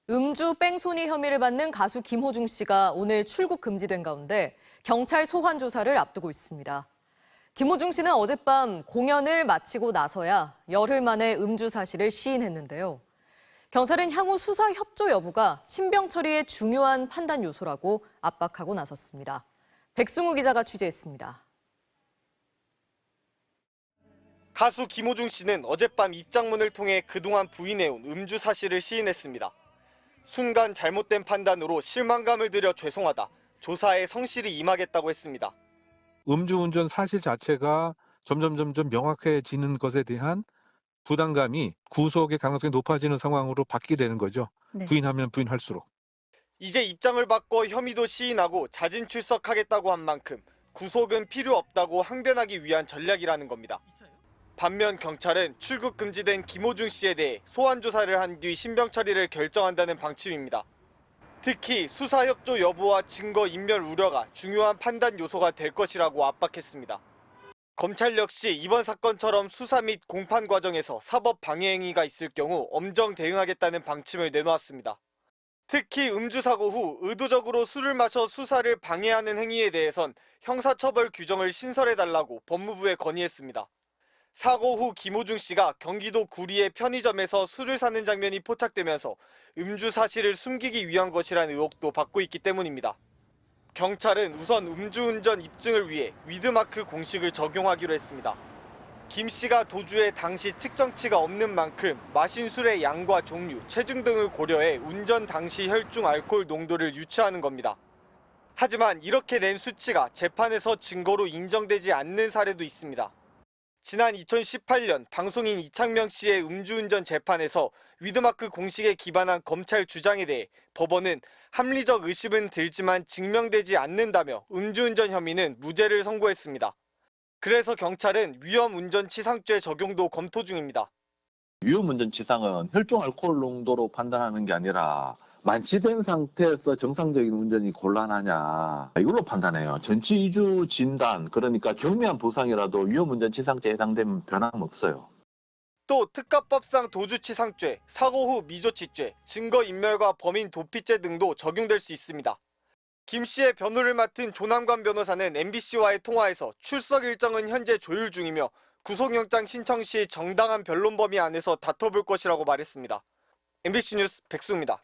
음주 뺑소니 혐의를 받는 가수 김호중 씨가 오늘 출국 금지된 가운데 경찰 소환 조사를 앞두고 있습니다. 김호중 씨는 어젯밤 공연을 마치고 나서야 열흘 만에 음주 사실을 시인했는데요. 경찰은 향후 수사 협조 여부가 신병 처리의 중요한 판단 요소라고 압박하고 나섰습니다. 백승우 기자가 취재했습니다. 가수 김호중 씨는 어젯밤 입장문을 통해 그동안 부인해온 음주 사실을 시인했습니다. 순간 잘못된 판단으로 실망감을 들여 죄송하다, 조사에 성실히 임하겠다고 했습니다. 음주운전 사실 자체가 점점 명확해지는 것에 대한 부담감이 구속의 가능성이 높아지는 상황으로 바뀌게 되는 거죠. 네. 부인하면 부인할수록. 이제 입장을 바꿔 혐의도 시인하고 자진 출석하겠다고 한 만큼 구속은 필요 없다고 항변하기 위한 전략이라는 겁니다. 반면 경찰은 출국 금지된 김호중 씨에 대해 소환 조사를 한 뒤 신병 처리를 결정한다는 방침입니다. 특히 수사 협조 여부와 증거 인멸 우려가 중요한 판단 요소가 될 것이라고 압박했습니다. 검찰 역시 이번 사건처럼 수사 및 공판 과정에서 사법 방해 행위가 있을 경우 엄정 대응하겠다는 방침을 내놓았습니다. 특히 음주 사고 후 의도적으로 술을 마셔 수사를 방해하는 행위에 대해선 형사처벌 규정을 신설해달라고 법무부에 건의했습니다. 사고 후 김호중 씨가 경기도 구리의 편의점에서 술을 사는 장면이 포착되면서 음주 사실을 숨기기 위한 것이라는 의혹도 받고 있기 때문입니다. 경찰은 우선 음주운전 입증을 위해 위드마크 공식을 적용하기로 했습니다. 김 씨가 도주해 당시 측정치가 없는 만큼 마신 술의 양과 종류, 체중 등을 고려해 운전 당시 혈중 알코올 농도를 유추하는 겁니다. 하지만 이렇게 낸 수치가 재판에서 증거로 인정되지 않는 사례도 있습니다. 지난 2018년 방송인 이창명 씨의 음주운전 재판에서 위드마크 공식에 기반한 검찰 주장에 대해 법원은 합리적 의심은 들지만 증명되지 않는다며 음주운전 혐의는 무죄를 선고했습니다. 그래서 경찰은 위험운전치상죄 적용도 검토 중입니다. 위험운전치상은 혈중 알코올 농도로 판단하는 게 아니라 만취된 상태에서 정상적인 운전이 곤란하냐 이걸로 판단해요. 전치 이주 진단, 그러니까 경미한 부상이라도 위험운전치상죄에 해당되면 변함없어요. 또 특가법상 도주치상죄, 사고 후 미조치죄, 증거인멸과 범인 도피죄 등도 적용될 수 있습니다. 김 씨의 변호를 맡은 조남관 변호사는 MBC와의 통화에서 출석 일정은 현재 조율 중이며 구속영장 신청 시 정당한 변론 범위 안에서 다퉈볼 것이라고 말했습니다. MBC 뉴스 백수입니다.